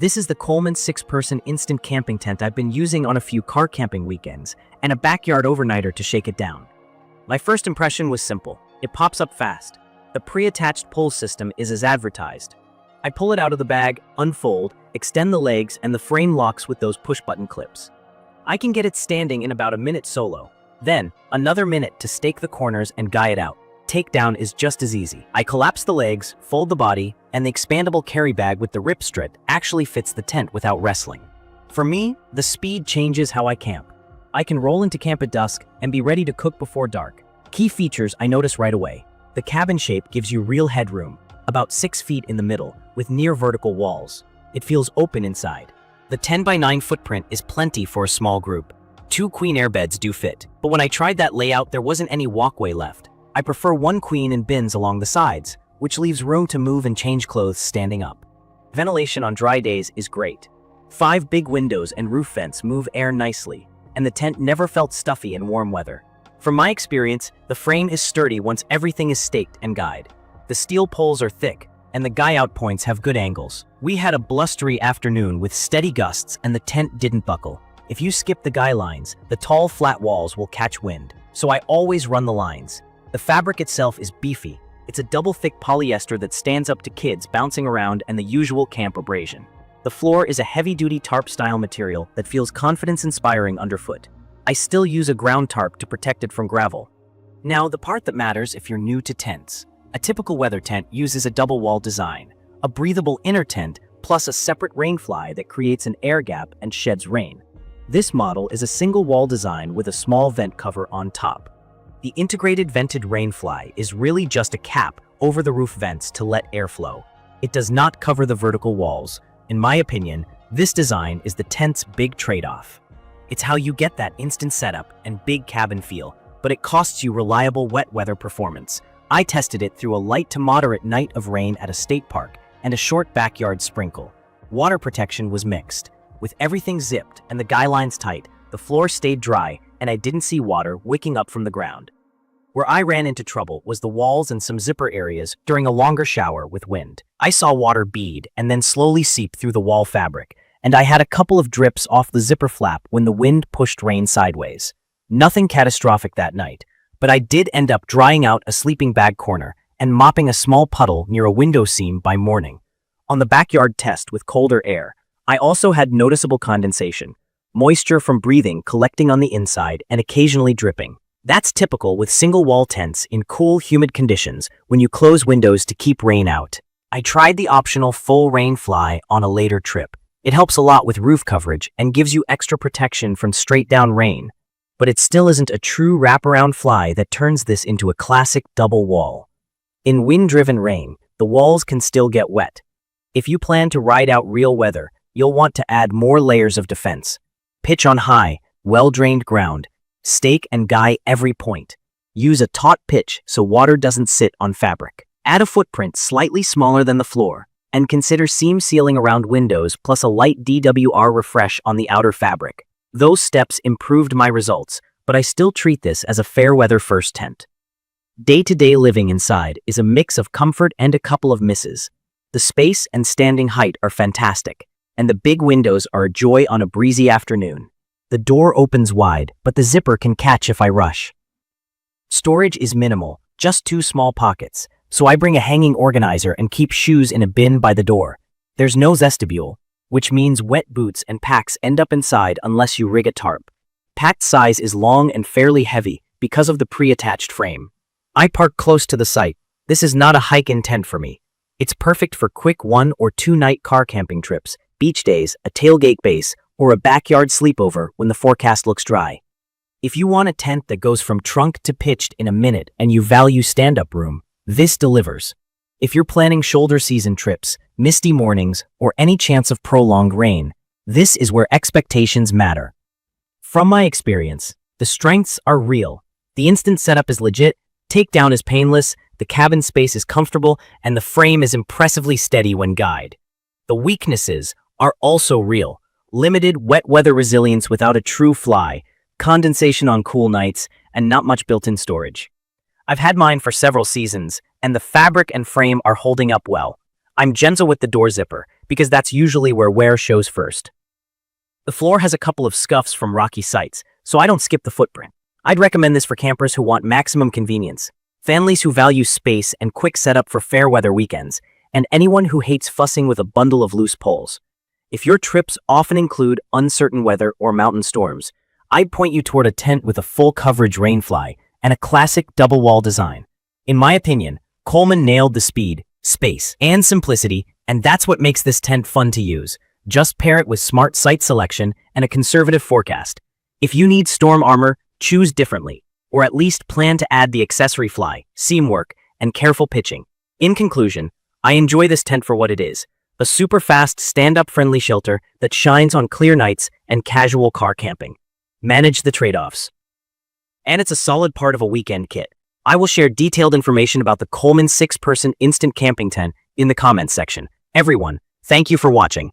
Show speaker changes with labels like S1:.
S1: This is the Coleman 6-person instant camping tent I've been using on a few car camping weekends, and a backyard overnighter to shake it down. My first impression was simple. It pops up fast. The pre-attached pull system is as advertised. I pull it out of the bag, unfold, extend the legs, and the frame locks with those push-button clips. I can get it standing in about a minute solo. Then, another minute to stake the corners and guy it out. Takedown is just as easy. I collapse the legs, fold the body, and the expandable carry bag with the rip strip actually fits the tent without wrestling. For me, the speed changes how I camp. I can roll into camp at dusk and be ready to cook before dark. Key features I notice right away. The cabin shape gives you real headroom, about 6 feet in the middle, with near vertical walls. It feels open inside. The 10x9 footprint is plenty for a small group. 2 queen air beds do fit, but when I tried that layout, there wasn't any walkway left. I prefer 1 queen and bins along the sides, which leaves room to move and change clothes standing up. Ventilation on dry days is great. 5 big windows and roof vents move air nicely, and the tent never felt stuffy in warm weather. From my experience, the frame is sturdy once everything is staked and guyed. The steel poles are thick, and the guy-out points have good angles. We had a blustery afternoon with steady gusts, and the tent didn't buckle. If you skip the guy lines, the tall, flat walls will catch wind, so I always run the lines. The fabric itself is beefy. It's a double-thick polyester that stands up to kids bouncing around and the usual camp abrasion. The floor is a heavy-duty tarp-style material that feels confidence-inspiring underfoot. I still use a ground tarp to protect it from gravel. Now, the part that matters if you're new to tents. A typical weather tent uses a double-wall design, a breathable inner tent, plus a separate rainfly that creates an air gap and sheds rain. This model is a single-wall design with a small vent cover on top. The integrated vented rainfly is really just a cap over the roof vents to let air flow. It does not cover the vertical walls. In my opinion, this design is the tent's big trade-off. It's how you get that instant setup and big cabin feel, but it costs you reliable wet weather performance. I tested it through a light to moderate night of rain at a state park and a short backyard sprinkle. Water protection was mixed. With everything zipped and the guy lines tight, the floor stayed dry and I didn't see water wicking up from the ground. Where I ran into trouble was the walls and some zipper areas during a longer shower with wind. I saw water bead and then slowly seep through the wall fabric, and I had a couple of drips off the zipper flap when the wind pushed rain sideways. Nothing catastrophic that night, but I did end up drying out a sleeping bag corner and mopping a small puddle near a window seam by morning. On the backyard test with colder air, I also had noticeable condensation, moisture from breathing collecting on the inside and occasionally dripping. That's typical with single-wall tents in cool, humid conditions when you close windows to keep rain out. I tried the optional full rainfly on a later trip. It helps a lot with roof coverage and gives you extra protection from straight-down rain, but it still isn't a true wraparound fly that turns this into a classic double wall. In wind-driven rain, the walls can still get wet. If you plan to ride out real weather, you'll want to add more layers of defense. Pitch on high, well-drained ground. Stake and guy every point. Use a taut pitch so water doesn't sit on fabric. Add a footprint slightly smaller than the floor, and consider seam sealing around windows plus a light DWR refresh on the outer fabric. Those steps improved my results, but I still treat this as a fair weather first tent. Day-to-day living inside is a mix of comfort and a couple of misses. The space and standing height are fantastic, and the big windows are a joy on a breezy afternoon. The door opens wide, but the zipper can catch if I rush. Storage is minimal, just 2 small pockets, so I bring a hanging organizer and keep shoes in a bin by the door. There's no vestibule, which means wet boots and packs end up inside unless you rig a tarp. Packed size is long and fairly heavy because of the pre-attached frame. I park close to the site. This is not a hike-in tent for me. It's perfect for quick 1 or 2 night car camping trips, beach days, a tailgate base, or a backyard sleepover when the forecast looks dry. If you want a tent that goes from trunk to pitched in a minute and you value stand-up room, this delivers. If you're planning shoulder season trips, misty mornings, or any chance of prolonged rain, this is where expectations matter. From my experience, the strengths are real. The instant setup is legit, takedown is painless, the cabin space is comfortable, and the frame is impressively steady when guyed. The weaknesses are also real. Limited wet weather resilience without a true fly, condensation on cool nights, and not much built-in storage. I've had mine for several seasons, and the fabric and frame are holding up well. I'm gentle with the door zipper, because that's usually where wear shows first. The floor has a couple of scuffs from rocky sites, so I don't skip the footprint. I'd recommend this for campers who want maximum convenience, families who value space and quick setup for fair weather weekends, and anyone who hates fussing with a bundle of loose poles. If your trips often include uncertain weather or mountain storms, I'd point you toward a tent with a full coverage rainfly and a classic double wall design. In my opinion, Coleman nailed the speed, space, and simplicity, and that's what makes this tent fun to use. Just pair it with smart site selection and a conservative forecast. If you need storm armor, choose differently, or at least plan to add the accessory fly, seam work, and careful pitching. In conclusion, I enjoy this tent for what it is, a super fast, stand-up friendly shelter that shines on clear nights and casual car camping. Manage the trade-offs. And it's a solid part of a weekend kit. I will share detailed information about the Coleman 6-person instant camping tent in the comments section. Everyone, thank you for watching.